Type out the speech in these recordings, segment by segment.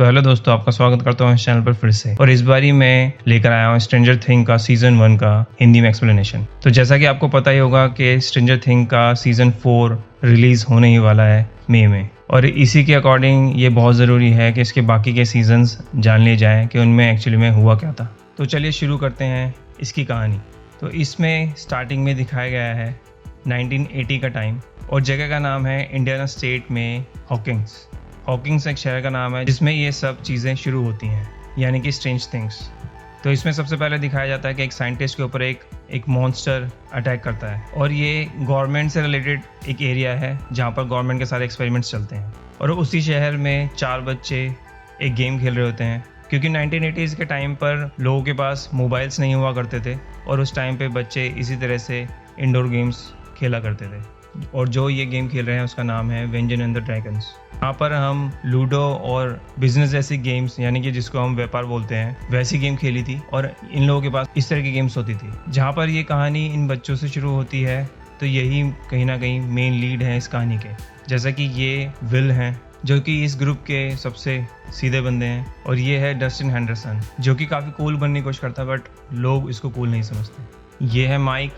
तो हेलो दोस्तों, आपका स्वागत करता हूँ इस चैनल पर फिर से। और इस बारी मैं लेकर आया हूँ स्ट्रेंजर थिंग का सीजन 1 का हिंदी में एक्सप्लेनेशन। तो जैसा कि आपको पता ही होगा कि स्ट्रेंजर थिंग का सीजन 4 रिलीज होने ही वाला है मई में, और इसी के अकॉर्डिंग ये बहुत ज़रूरी है कि इसके बाकी के सीजन्स जान लिए जाएँ कि उनमें एक्चुअली में हुआ क्या था। तो चलिए शुरू करते हैं इसकी कहानी। तो इसमें स्टार्टिंग में दिखाया गया है 1980 का टाइम, और जगह का नाम है इंडियाना स्टेट में हॉकिंग्स। हॉकिंग्स एक शहर का नाम है जिसमें ये सब चीज़ें शुरू होती हैं, यानी कि स्ट्रेंज थिंग्स। तो इसमें सबसे पहले दिखाया जाता है कि एक साइंटिस्ट के ऊपर एक मॉन्स्टर अटैक करता है, और ये गवर्नमेंट से रिलेटेड एक एरिया है जहाँ पर गवर्नमेंट के सारे एक्सपेरिमेंट्स चलते हैं। और उसी शहर में 4 बच्चे एक गेम खेल रहे होते हैं, क्योंकि 1980s के टाइम पर लोगों के पास मोबाइल्स नहीं हुआ करते थे, और उस टाइम पे बच्चे इसी तरह से इंडोर गेम्स खेला करते थे। और जो ये गेम खेल रहे हैं उसका नाम है वेंजन एंड द ड्रैगन्स। यहाँ पर हम लूडो और बिजनेस जैसी गेम्स, यानी कि जिसको हम व्यापार बोलते हैं, वैसी गेम खेली थी, और इन लोगों के पास इस तरह की गेम्स होती थी। जहाँ पर ये कहानी इन बच्चों से शुरू होती है, तो यही कहीं ना कहीं मेन लीड है इस कहानी के। जैसा कि ये विल हैं, जो कि इस ग्रुप के सबसे सीधे बंदे हैं, और ये है डस्टिन हेंडरसन, जो कि काफ़ी कूल बनने की कोशिश करता है, बट लोग इसको कूल नहीं समझते। ये है माइक,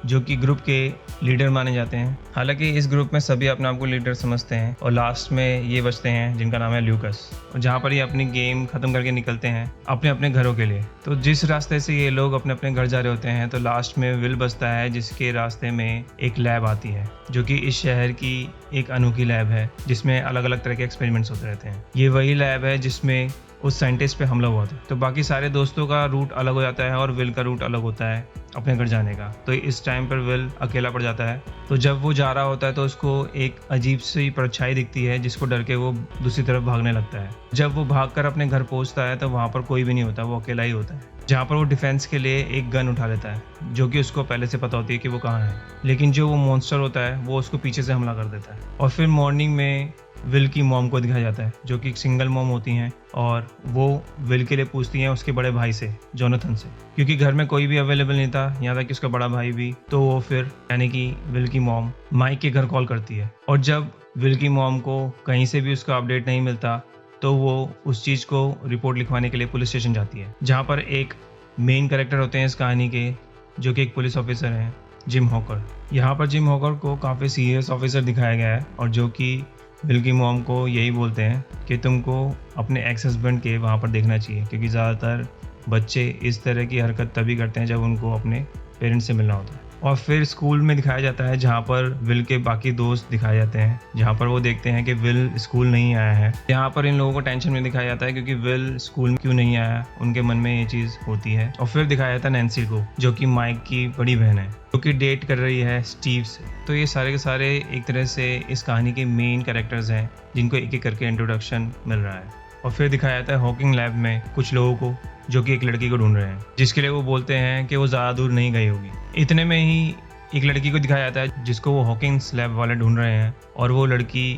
जो कि ग्रुप के लीडर माने जाते हैं। हालांकि इस ग्रुप में सभी अपने आप को लीडर समझते हैं, और लास्ट में ये बचते हैं जिनका नाम है ल्यूकस, और जहाँ पर ये अपनी गेम ख़त्म करके निकलते हैं अपने अपने घरों के लिए। तो जिस रास्ते से ये लोग अपने अपने घर जा रहे होते हैं, तो लास्ट में विल बचता है, जिसके रास्ते में एक लैब आती है, जो कि इस शहर की एक अनोखी लैब है जिसमें अलग अलग तरह के एक्सपेरिमेंट्स होते रहते हैं। ये वही लैब है जिसमें उस साइंटिस्ट पे हमला हुआ था। तो बाकी सारे दोस्तों का रूट अलग हो जाता है, और विल का रूट अलग होता है अपने घर जाने का। तो इस टाइम पर विल अकेला पड़ जाता है। तो जब वो जा रहा होता है तो उसको एक अजीब सी परछाई दिखती है, जिसको डर के वो दूसरी तरफ भागने लगता है। जब वो भागकर अपने घर पहुंचता है तो वहाँ पर कोई भी नहीं होता, वो अकेला ही होता है। जहाँ पर वो डिफेंस के लिए एक गन उठा लेता है, जो कि उसको पहले से पता होती है कि वो कहाँ है। लेकिन जो वो मॉन्स्टर होता है वो उसको पीछे से हमला कर देता है। और फिर मॉर्निंग में विल की मॉम को दिखाया जाता है, जो कि एक सिंगल मॉम होती हैं, और वो विल के लिए पूछती हैं उसके बड़े भाई से, जोनाथन से, क्योंकि घर में कोई भी अवेलेबल नहीं था, यहाँ तक कि उसका बड़ा भाई भी। तो वो फिर यानी कि विल की मॉम माइक के घर कॉल करती है, और जब विल की मॉम को कहीं से भी उसका अपडेट नहीं मिलता, तो वो उस चीज़ को रिपोर्ट लिखवाने के लिए पुलिस स्टेशन जाती है, जहाँ पर एक मेन कैरेक्टर होते हैं इस कहानी के, जो कि एक पुलिस ऑफिसर हैं, जिम हॉकर। यहाँ पर जिम हॉकर को काफ़ी सीरियस ऑफिसर दिखाया गया है, और जो कि विल की मॉम को यही बोलते हैं कि तुमको अपने एक्स हस्बैंड के वहाँ पर देखना चाहिए, क्योंकि ज़्यादातर बच्चे इस तरह की हरकत तभी करते हैं जब उनको अपने पेरेंट्स से मिलना होता है। और फिर स्कूल में दिखाया जाता है, जहाँ पर विल के बाकी दोस्त दिखाए जाते हैं, जहाँ पर वो देखते हैं कि विल स्कूल नहीं आया है। यहाँ पर इन लोगों को टेंशन में दिखाया जाता है, क्योंकि विल स्कूल में क्यों नहीं आया, उनके मन में ये चीज़ होती है। और फिर दिखाया जाता है नैन्सी को, जो कि माइक की बड़ी बहन है, जो कि डेट कर रही है स्टीव से। तो ये सारे के सारे एक तरह से इस कहानी के मेन कैरेक्टर्स हैं, जिनको एक एक करके इंट्रोडक्शन मिल रहा है। और फिर दिखाया जाता है हॉकिंग लैब में कुछ लोगों को, जो कि एक लड़की को ढूंढ रहे हैं, जिसके लिए वो बोलते हैं कि वो ज़्यादा दूर नहीं गई होगी। इतने में ही एक लड़की को दिखाया जाता है जिसको वो हॉकिंग्स लैब वाले ढूंढ रहे हैं, और वो लड़की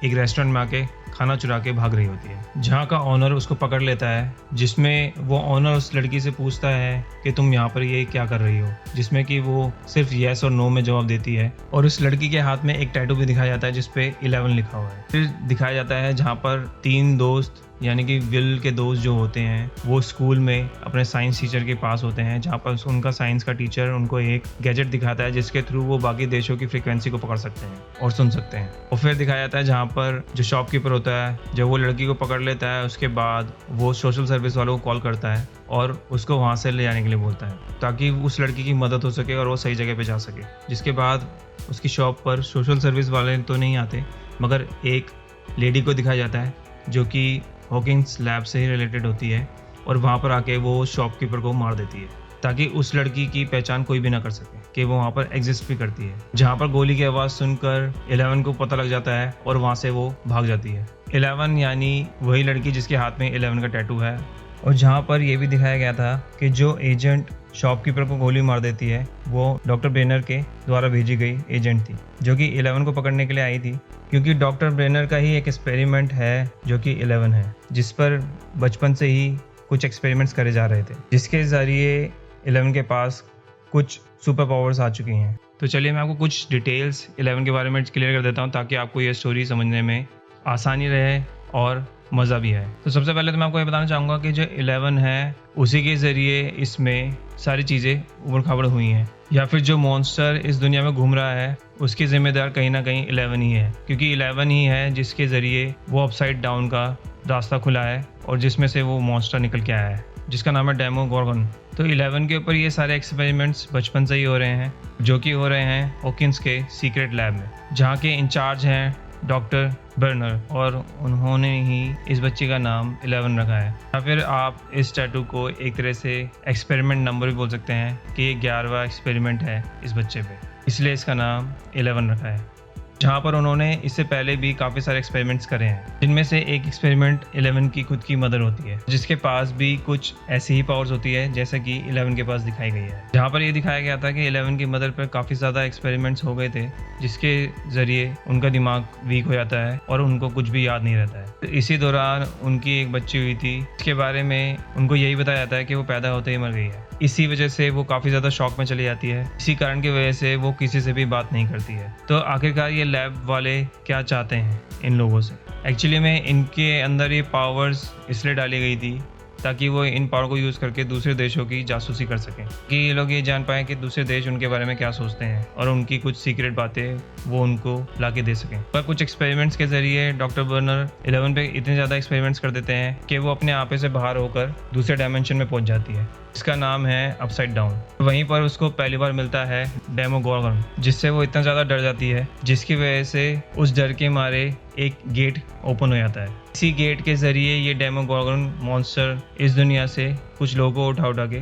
एक रेस्टोरेंट में आके खाना चुरा के भाग रही होती है, जहाँ का ऑनर उसको पकड़ लेता है, जिसमें वो ऑनर उस लड़की से पूछता है कि तुम यहाँ पर ये क्या कर रही हो, जिसमें कि वो सिर्फ येस और नो में जवाब देती है। और उस लड़की के हाथ में एक टैटू भी दिखाया जाता है जिसपे 11 लिखा हुआ है। फिर दिखाया जाता है जहाँ पर 3 दोस्त, यानी कि विल के दोस्त जो होते हैं, वो स्कूल में अपने साइंस टीचर के पास होते हैं, जहाँ पर उनका साइंस का टीचर उनको एक गैजेट दिखाता है, जिसके थ्रू वो बाकी देशों की फ्रीक्वेंसी को पकड़ सकते हैं और सुन सकते हैं। और फिर दिखाया जाता है जहाँ पर जो शॉपकीपर होता है, जब वो लड़की को पकड़ लेता है, उसके बाद वो सोशल सर्विस वालों को कॉल करता है और उसको वहाँ से ले जाने के लिए बोलता है, ताकि उस लड़की की मदद हो सके और वो सही जगह पे जा सके। जिसके बाद उसकी शॉप पर सोशल सर्विस वाले तो नहीं आते, मगर एक लेडी को दिखाया जाता है, जो कि हॉकिंग्स लैब से ही रिलेटेड होती है, और वहाँ पर आके वो शॉपकीपर को मार देती है, ताकि उस लड़की की पहचान कोई भी ना कर सके कि वो वहाँ पर एग्जिस्ट भी करती है। जहाँ पर गोली की आवाज़ सुनकर 11 को पता लग जाता है, और वहाँ से वो भाग जाती है। 11 यानी वही लड़की जिसके हाथ में 11 का टैटू है। और जहाँ पर यह भी दिखाया गया था कि जो एजेंट शॉपकीपर को गोली मार देती है, वो डॉक्टर ब्रेनर के द्वारा भेजी गई एजेंट थी, जो कि 11 को पकड़ने के लिए आई थी, क्योंकि डॉक्टर ब्रेनर का ही एक एक्सपेरिमेंट है जो कि 11 है, जिस पर बचपन से ही कुछ एक्सपेरिमेंट्स करे जा रहे थे, जिसके ज़रिए 11 के पास कुछ सुपर पावर्स आ चुकी हैं। तो चलिए मैं आपको कुछ डिटेल्स 11 के बारे में क्लियर कर देता हूँ, ताकि आपको ये स्टोरी समझने में आसानी रहे और मज़ा भी है। तो सबसे पहले तो मैं आपको ये बताना चाहूँगा कि जो 11 है उसी के ज़रिए इसमें सारी चीज़ें उबड़ खाबड़ हुई हैं, या फिर जो मॉन्स्टर इस दुनिया में घूम रहा है उसके ज़िम्मेदार कहीं ना कहीं 11 ही है, क्योंकि 11 ही है जिसके ज़रिए वो अपसाइड डाउन का रास्ता खुला है और जिसमें से वो मॉन्स्टर निकल के आया है, जिसका नाम है डेमोगोर्गन। तो 11 के ऊपर ये सारे एक्सपेरिमेंट्स बचपन से ही हो रहे हैं, जो कि हो रहे हैं हॉकिंस के सीक्रेट लैब में, जहाँ के इंचार्ज हैं डॉक्टर बर्नर, और उन्होंने ही इस बच्चे का नाम 11 रखा है। या फिर आप इस टैटू को एक तरह से एक्सपेरिमेंट नंबर भी बोल सकते हैं कि ये 11वां एक्सपेरिमेंट है इस बच्चे पे, इसलिए इसका नाम 11 रखा है। जहाँ पर उन्होंने इससे पहले भी काफ़ी सारे एक्सपेरिमेंट्स करे हैं, जिनमें से एक एक्सपेरिमेंट 11 की खुद की मदर होती है, जिसके पास भी कुछ ऐसी ही पावर्स होती है जैसे कि 11 के पास दिखाई गई है। जहाँ पर ये दिखाया गया था कि 11 की मदर पर काफ़ी ज़्यादा एक्सपेरिमेंट्स हो गए थे, जिसके ज़रिए उनका दिमाग वीक हो जाता है और उनको कुछ भी याद नहीं रहता है। तो इसी दौरान उनकी एक बच्ची हुई थी, इसके बारे में उनको यही बताया जाता है कि वो पैदा होते ही मर गई है। इसी वजह से वो काफ़ी ज़्यादा शॉक में चली जाती है। इसी कारण की वजह से वो किसी से भी बात नहीं करती है। तो आखिरकार ये लैब वाले क्या चाहते हैं इन लोगों से? एक्चुअली में इनके अंदर ये पावर्स इसलिए डाली गई थी ताकि वो इन पावर को यूज़ करके दूसरे देशों की जासूसी कर सकें, कि ये लोग ये जान पाएँ कि दूसरे देश उनके बारे में क्या सोचते हैं और उनकी कुछ सीक्रेट बातें वो उनको ला के दे सकें। पर कुछ एक्सपेरिमेंट्स के ज़रिए डॉक्टर बर्नर 11 पे इतने ज़्यादा एक्सपेरिमेंट्स कर देते हैं कि वो अपने आपे से बाहर होकर दूसरे डायमेंशन में पहुंच जाती है। इसका नाम है अपसाइड डाउन। वहीं पर उसको पहली बार मिलता है डेमोगोर्गन, जिससे वो इतना ज़्यादा डर जाती है, जिसकी वजह से उस डर के मारे एक गेट ओपन हो जाता है। इसी गेट के ज़रिए ये डेमोगोर्गन मॉन्स्टर इस दुनिया से कुछ लोगों को उठा के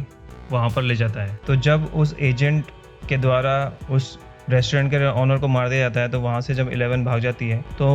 वहाँ पर ले जाता है। तो जब उस एजेंट के द्वारा उस रेस्टोरेंट के ऑनर को मार दिया जाता है, तो वहाँ से जब 11 भाग जाती है तो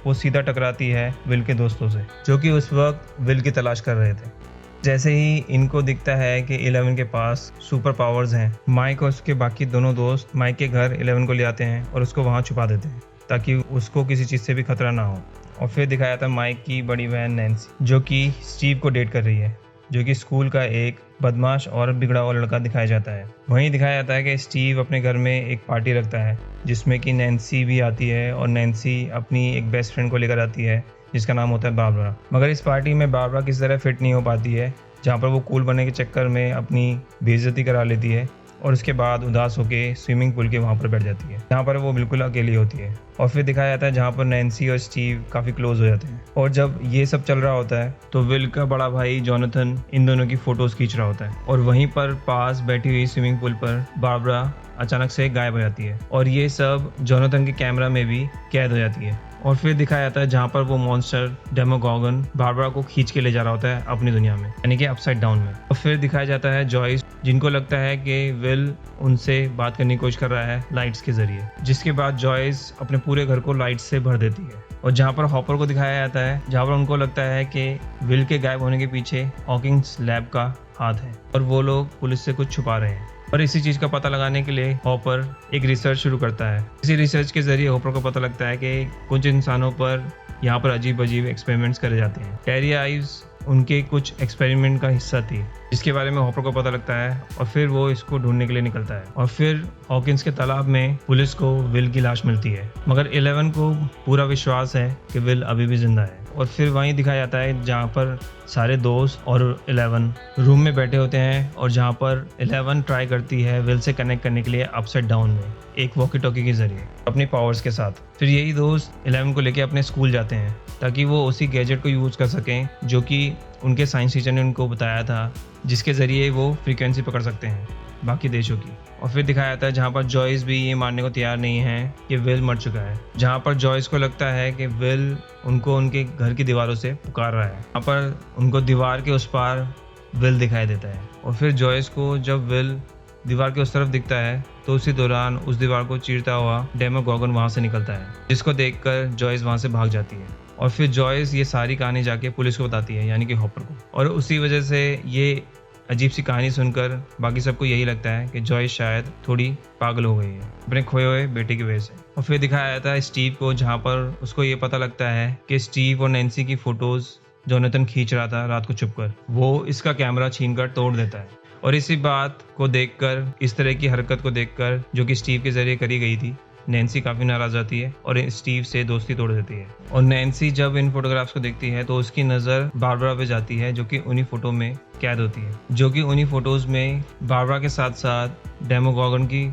वो सीधा टकराती है विल के दोस्तों से, जो कि उस वक्त विल की तलाश कर रहे थे। जैसे ही इनको दिखता है कि 11 के पास सुपर पावर्स हैं, माइक और उसके बाकी दोनों दोस्त माइक के घर 11 को ले आते हैं और उसको वहाँ छुपा देते हैं ताकि उसको किसी चीज़ से भी खतरा ना हो। और फिर दिखाया था माइक की बड़ी बहन नैन्सी, जो कि स्टीव को डेट कर रही है, जो कि स्कूल का एक बदमाश और बिगड़ा हुआ लड़का दिखाया जाता है। वहीं दिखाया जाता है कि स्टीव अपने घर में एक पार्टी रखता है जिसमें कि नैन्सी भी आती है, और नैन्सी अपनी एक बेस्ट फ्रेंड को लेकर आती है जिसका नाम होता है बारबरा। मगर इस पार्टी में बारबरा किसी तरह फिट नहीं हो पाती है, जहाँ पर वो कूल बनने के चक्कर में अपनी बेइज्जती करा लेती है और उसके बाद उदास होकर स्विमिंग पूल के वहाँ पर बैठ जाती है, जहाँ पर वो बिल्कुल अकेली होती है। और फिर दिखाया जाता है जहाँ पर नैन्सी और स्टीव काफ़ी क्लोज हो जाते हैं। और जब ये सब चल रहा होता है तो विल का बड़ा भाई जोनाथन इन दोनों की फ़ोटोज़ खींच रहा होता है, और वहीं पर पास बैठी हुई स्विमिंग पूल पर बारबरा अचानक से गायब हो जाती है, और ये सब जोनाथन के कैमरा में भी कैद हो जाती है। और फिर दिखाया जाता है जहाँ पर वो मॉन्स्टर डेमोगोर्गन बारबरा को खींच के ले जा रहा होता है अपनी दुनिया में, यानी कि अपसाइड डाउन में। और फिर दिखाया जाता है जॉयस, जिनको लगता है कि विल उनसे बात करने की कोशिश कर रहा है लाइट्स के जरिए, जिसके बाद जॉयस अपने पूरे घर को लाइट्स से भर देती है। और जहाँ पर हॉपर को दिखाया जाता है, जहाँ पर उनको लगता है कि विल के गायब होने के पीछे हॉकिंस लैब का हाथ है और वो लोग पुलिस से कुछ छुपा रहे हैं। और इसी चीज़ का पता लगाने के लिए हॉपर एक रिसर्च शुरू करता है। इसी रिसर्च के जरिए हॉपर को पता लगता है कि कुछ इंसानों पर यहाँ पर अजीब अजीब एक्सपेरिमेंट्स करे जाते हैं। टेरी आइव्स उनके कुछ एक्सपेरिमेंट का हिस्सा थी, जिसके बारे में हॉपर को पता लगता है, और फिर वो इसको ढूंढने के लिए निकलता है। और फिर हॉकिंस के तालाब में पुलिस को विल की लाश मिलती है, मगर 11 को पूरा विश्वास है कि विल अभी भी जिंदा है। और फिर वहीं दिखाया जाता है जहाँ पर सारे दोस्त और 11 रूम में बैठे होते हैं, और जहाँ पर 11 ट्राई करती है विल से कनेक्ट करने के लिए अपसाइड डाउन में एक वॉकी टॉकी के जरिए अपनी पावर्स के साथ। फिर यही दोस्त 11 को लेके अपने स्कूल जाते हैं ताकि वो उसी गैजेट को यूज़ कर सकें जो कि उनके साइंस टीचर ने उनको बताया था, जिसके ज़रिए वो फ्रीक्वेंसी पकड़ सकते हैं बाकी देशों की। और फिर दिखाया जाता है जहाँ पर जॉयस भी ये मानने को तैयार नहीं है कि विल मर चुका है, जहाँ पर जॉयस को लगता है कि विल उनको उनके घर की दीवारों से पुकार रहा है। यहाँ पर उनको दीवार के उस पार विल दिखाई देता है, और फिर जॉयस को जब विल दीवार के उस तरफ दिखता है तो उसी दौरान उस दीवार को चीरता हुआ डेमोगोर्गन वहाँ से निकलता है, जिसको देखकर जॉयस वहाँ से भाग जाती है। और फिर जॉयस ये सारी कहानी जाके पुलिस को बताती है, यानी कि हॉपर को, और उसी वजह से ये अजीब सी कहानी सुनकर बाकी सबको यही लगता है कि जॉयस शायद थोड़ी पागल हो गई है अपने खोए हुए बेटे की वजह से। और फिर दिखाया जाता है स्टीव को, जहाँ पर उसको ये पता लगता है कि स्टीव और नैन्सी की फ़ोटोज़ जोनाथन खींच रहा था रात को छुपकर, वो इसका कैमरा छीनकर तोड़ देता है। और इसी बात को देखकर, इस तरह की हरकत को देखकर जो कि स्टीव के ज़रिए करी गई थी, नैन्सी काफ़ी नाराज़ आती है और स्टीव से दोस्ती तोड़ देती है। और नैन्सी जब इन फोटोग्राफ्स को देखती है तो उसकी नज़र बारबरा पे जाती है, जो कि उन्हीं फोटो में कैद होती है, जो कि उन्हीं फोटोज़ में बारबरा के साथ साथ डेमोगोगन की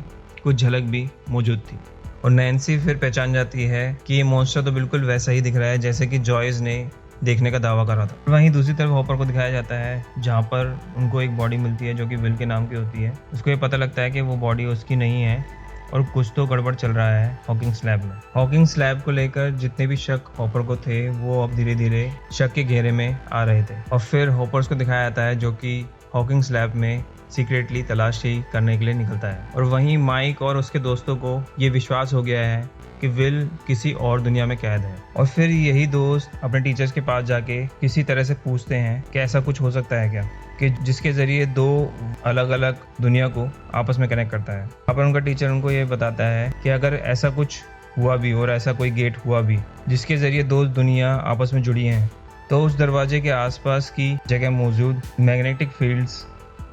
कुछ झलक भी मौजूद थी। और नैन्सी फिर पहचान जाती है कि ये मॉन्स्टर तो बिल्कुल वैसा ही दिख रहा है जैसे कि जॉयस ने देखने का दावा करा था। वहीं दूसरी तरफ हॉपर को दिखाया जाता है, जहाँ पर उनको एक बॉडी मिलती है जो कि विल के नाम की होती है। उसको ये पता लगता है कि वो बॉडी उसकी नहीं है और कुछ तो गड़बड़ चल रहा है हॉकिंग्स लैब में। हॉकिंग्स लैब को लेकर जितने भी शक हॉपर को थे वो अब धीरे धीरे शक के घेरे में आ रहे थे। और फिर हॉपर्स को दिखाया जाता है जो कि हॉकिंग्स लैब में सीक्रेटली तलाशी करने के लिए निकलता है। और वहीं माइक और उसके दोस्तों को ये विश्वास हो गया है कि विल किसी और दुनिया में कैद है। और फिर यही दोस्त अपने टीचर्स के पास जाके किसी तरह से पूछते हैं कि ऐसा कुछ हो सकता है क्या, कि जिसके ज़रिए दो अलग अलग दुनिया को आपस में कनेक्ट करता है। यहाँ पर उनका टीचर उनको ये बताता है कि अगर ऐसा कुछ हुआ भी और ऐसा कोई गेट हुआ भी जिसके ज़रिए दो दुनिया आपस में जुड़ी हैं, तो उस दरवाजे के आसपास की जगह मौजूद मैग्नेटिक फील्ड्स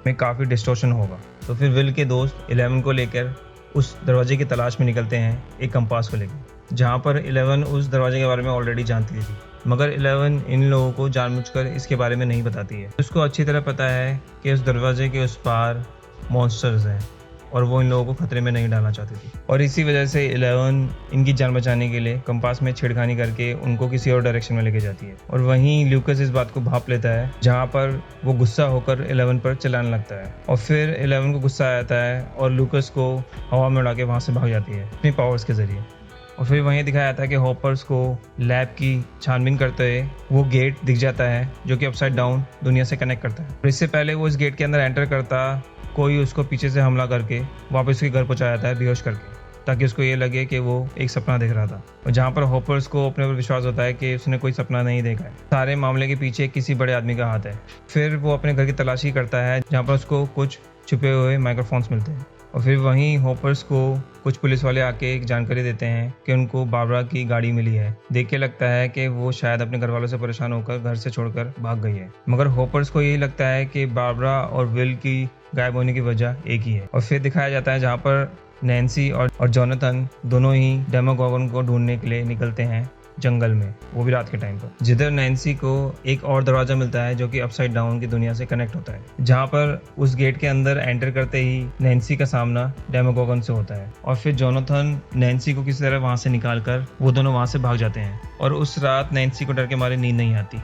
में काफ़ी डिस्टॉर्शन होगा। तो फिर विल के दोस्त 11 को लेकर उस दरवाजे की तलाश में निकलते हैं, एक कंपास को लेकर, जहाँ पर 11 उस दरवाजे के बारे में ऑलरेडी जानती थी, मगर 11 इन लोगों को जानबूझकर इसके बारे में नहीं बताती है। उसको अच्छी तरह पता है कि उस दरवाजे के उस पार मॉन्स्टर्स हैं और वो इन लोगों को खतरे में नहीं डालना चाहती थी। और इसी वजह से 11 इनकी जान बचाने के लिए कंपास में छेड़खानी करके उनको किसी और डायरेक्शन में लेके जाती है। और वहीं ल्यूकस इस बात को भांप लेता है, जहाँ पर वो गुस्सा होकर 11 पर चिल्लाने लगता है। और फिर 11 को गुस्सा आ जाता है और ल्यूकस को हवा में उड़ा के वहाँ से भाग जाती है अपनी पावर्स के जरिए। और फिर वहीं दिखाया जाता है कि हॉपर्स को लैब की छानबीन करते हुए वो गेट दिख जाता है जो कि अपसाइड डाउन दुनिया से कनेक्ट करता है। और इससे पहले वो इस गेट के अंदर एंटर करता, कोई उसको पीछे से हमला करके वापस उसके घर पहुंचा जाता है बेहोश करके, ताकि उसको ये लगे कि वो एक सपना देख रहा था। और जहाँ पर हॉपर्स को अपने पर विश्वास होता है कि उसने कोई सपना नहीं देखा है, सारे मामले के पीछे किसी बड़े आदमी का हाथ है। फिर वो अपने घर की तलाशी करता है, जहाँ पर उसको कुछ छुपे हुए माइक्रोफोन्स मिलते हैं। और फिर वहीं हॉपर्स को कुछ पुलिस वाले आके एक जानकारी देते हैं कि उनको बारबरा की गाड़ी मिली है। देख के लगता है कि वो शायद अपने घर वालों से परेशान होकर घर से छोड़कर भाग गई है, मगर हॉपर्स को यही लगता है कि बारबरा और विल की गायब होने की वजह एक ही है। और फिर दिखाया जाता है जहाँ पर नैन्सी और जोनाथन दोनों ही डेमोगोगन को ढूंढने के लिए निकलते हैं जंगल में, वो भी रात के टाइम पर, जिधर नैन्सी को एक और दरवाजा मिलता है जो कि अपसाइड डाउन की दुनिया से कनेक्ट होता है, जहाँ पर उस गेट के अंदर एंटर करते ही नैन्सी का सामना डेमोगोगन से होता है। और फिर जोनाथन नैन्सी को किसी तरह वहां से निकालकर वो दोनों वहां से भाग जाते हैं। और उस रात नैन्सी को डर के मारे नींद नहीं आती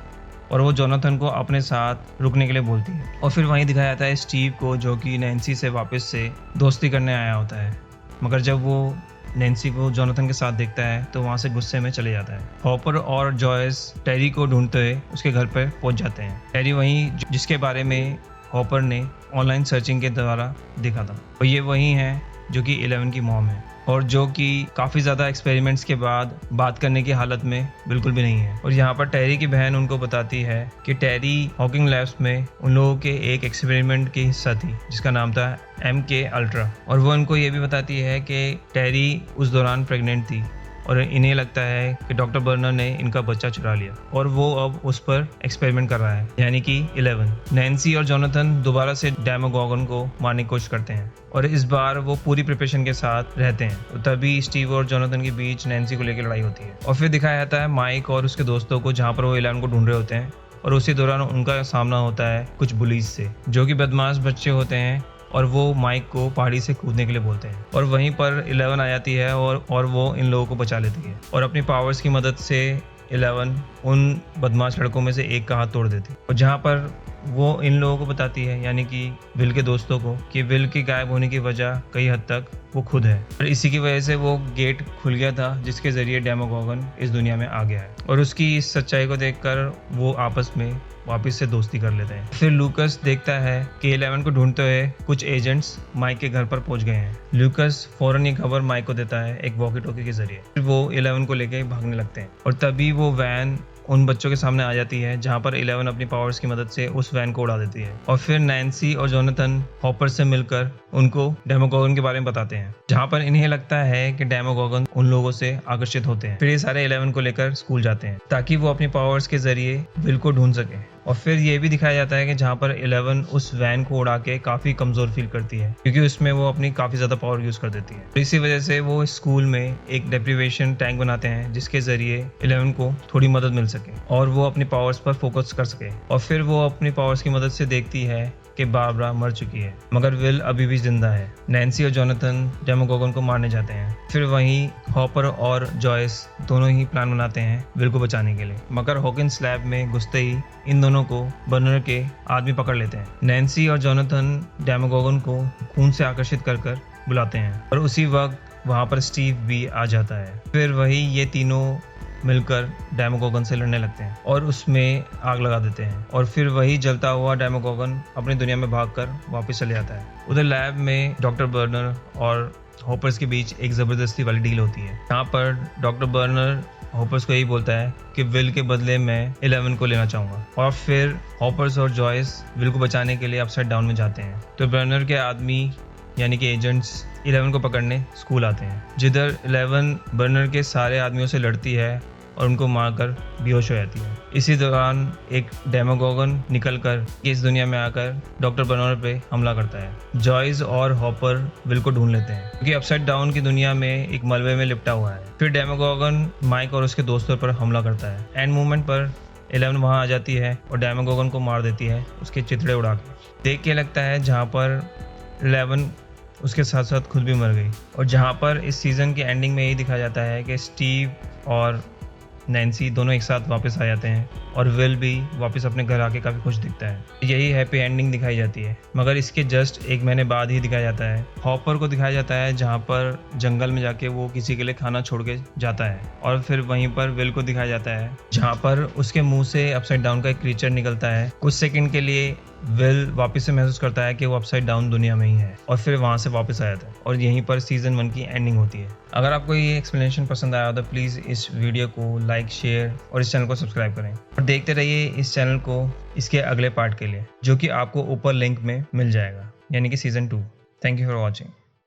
और वो जोनाथन को अपने साथ रुकने के लिए बोलती है। और फिर वहीं दिखाया जाता है स्टीव को, जो कि नैन्सी से वापस से दोस्ती करने आया होता है, मगर जब वो नैन्सी को जोनाथन के साथ देखता है तो वहाँ से गुस्से में चले जाता है। हॉपर और जॉयस टेरी को ढूंढते हुए उसके घर पर पहुँच जाते हैं। टेरी वही जिसके बारे में हॉपर ने ऑनलाइन सर्चिंग के द्वारा देखा था, और ये वही है जो कि 11 की मॉम है, और जो कि काफ़ी ज़्यादा एक्सपेरिमेंट्स के बाद बात करने की हालत में बिल्कुल भी नहीं है। और यहाँ पर टेरी की बहन उनको बताती है कि टेरी हॉकिंग लैब्स में उन लोगों के एक एक्सपेरिमेंट की हिस्सा थी जिसका नाम था MK अल्ट्रा। और वो उनको ये भी बताती है कि टेरी उस दौरान प्रेग्नेंट थी और इन्हें लगता है कि डॉक्टर बर्नर ने इनका बच्चा चुरा लिया और वो अब उस पर एक्सपेरिमेंट कर रहा है, यानी कि 11। नैन्सी और जोनाथन दोबारा से डेमोगोगन को मारने की कोशिश करते हैं और इस बार वो पूरी प्रिपरेशन के साथ रहते हैं। तो तभी स्टीव और जोनाथन के बीच नैन्सी को लेकर लड़ाई होती है। और फिर दिखाया जाता है माइक और उसके दोस्तों को, जहाँ पर वो 11 को ढूंढ रहे होते हैं, और उसी दौरान उनका सामना होता है कुछ बुलीज से, जो कि बदमाश बच्चे होते हैं, और वो माइक को पहाड़ी से कूदने के लिए बोलते हैं। और वहीं पर 11 आ जाती है और वो इन लोगों को बचा लेती है, और अपनी पावर्स की मदद से 11 उन बदमाश लड़कों में से एक का हाथ तोड़ देती है। और जहाँ पर वो इन लोगों को बताती है, यानी कि विल के दोस्तों को, कि विल के गायब होने की वजह कई हद तक वो खुद है, और इसी की वजह से वो गेट खुल गया था जिसके जरिए डेमोगोगन इस दुनिया में आ गया है। और उसकी इस सच्चाई को देखकर वो आपस में वापस से दोस्ती कर लेते हैं। फिर लूकस देखता है कि 11 को ढूंढते हुए कुछ एजेंट्स माइक के घर पर पहुंच गए हैं। लूकस फौरन ये खबर माइक को देता है एक वॉकी टॉकी के जरिए। फिर वो 11 को लेकर भागने लगते हैं, और तभी वो वैन उन बच्चों के सामने आ जाती है, जहाँ पर 11 अपनी पावर्स की मदद से उस वैन को उड़ा देती है। और फिर नैन्सी और जोनाथन हॉपर से मिलकर उनको डेमोगोगन के बारे में बताते हैं, जहाँ पर इन्हें लगता है कि डेमोगोगन उन लोगों से आकर्षित होते हैं। फिर ये सारे 11 को लेकर स्कूल जाते हैं ताकि वो अपनी पावर्स के जरिए विल को ढूंढ सके। और फिर ये भी दिखाया जाता है कि जहाँ पर 11 उस वैन को उड़ा के काफ़ी कमज़ोर फील करती है क्योंकि उसमें वो अपनी काफ़ी ज़्यादा पावर यूज़ कर देती है। तो इसी वजह से वो स्कूल में एक डेप्रीवेशन टैंक बनाते हैं जिसके ज़रिए 11 को थोड़ी मदद मिल सके और वो अपनी पावर्स पर फोकस कर सके। और फिर वो अपनी पावर्स की मदद से देखती है कि बारबरा मर चुकी है मगर विल अभी भी जिंदा है। नैन्सी और जोनाथन डेमोगोगन को मारने जाते हैं। फिर वहीं हॉपर और जॉयस दोनों ही प्लान बनाते हैं विल को बचाने के लिए, मगर हॉकिंस लैब में घुसते ही इन दोनों को बर्नर के आदमी पकड़ लेते हैं। नैन्सी और जोनाथन डेमोगोगन को खून से आकर्षित कर बुलाते हैं और उसी वक्त वहाँ पर स्टीव भी आ जाता है। फिर वही ये तीनों मिलकर डेमोगोगन से लड़ने लगते हैं और उसमें आग लगा देते हैं और फिर वही जलता हुआ डेमोगोगन अपनी दुनिया में भागकर वापस चले जाता है। उधर लैब में डॉक्टर बर्नर और हॉपर्स के बीच एक ज़बरदस्ती वाली डील होती है। यहाँ पर डॉक्टर बर्नर हॉपर्स को यही बोलता है कि विल के बदले मैं 11 को लेना चाहूँगा और फिर हॉपर्स और जॉयस विल को बचाने के लिए अपसाइड डाउन में जाते हैं। तो बर्नर के आदमी यानी कि एजेंट्स 11 को पकड़ने स्कूल आते हैं, जिधर 11 बर्नर के सारे आदमियों से लड़ती है और उनको मारकर बेहोश हो जाती है। इसी दौरान एक डेमोगोगन निकलकर इस दुनिया में आकर डॉक्टर बर्नर पे हमला करता है। जॉयस और हॉपर विल को ढूंढ लेते हैं क्योंकि अपसाइड डाउन की दुनिया में एक मलबे में लिपटा हुआ है। फिर डेमोगोगन माइक और उसके दोस्तों पर हमला करता है। एंड मोमेंट पर 11 वहाँ आ जाती है और डेमोगोगन को मार देती है उसके चिथड़े उड़ा के। देख के लगता है जहाँ पर 11 उसके साथ साथ खुद भी मर गई। और जहाँ पर इस सीज़न के एंडिंग में यही दिखाया जाता है कि स्टीव और नैन्सी दोनों एक साथ वापस आ जाते हैं और विल भी वापस अपने घर आके काफ़ी खुश दिखता है। यही हैप्पी एंडिंग दिखाई जाती है, मगर इसके जस्ट एक महीने बाद ही दिखाया जाता है हॉपर को दिखाया जाता है जहाँ पर जंगल में जाके वो किसी के लिए खाना छोड़ के जाता है। और फिर वहीं पर विल को दिखाया जाता है जहाँ पर उसके मुंह से अपसाइड डाउन का एक क्रीचर निकलता है। कुछ सेकंड के लिए विल वापस से महसूस करता है कि वो अपसाइड डाउन दुनिया में ही है और फिर वहाँ से वापस आ जाता है और यहीं पर सीज़न 1 की एंडिंग होती है। अगर आपको ये एक्सप्लेनेशन पसंद आया तो प्लीज़ इस वीडियो को लाइक, शेयर और इस चैनल को सब्सक्राइब करें और देखते रहिए इस चैनल को इसके अगले पार्ट के लिए, जो कि आपको ऊपर लिंक में मिल जाएगा, यानी कि season 2। Thank you for watching.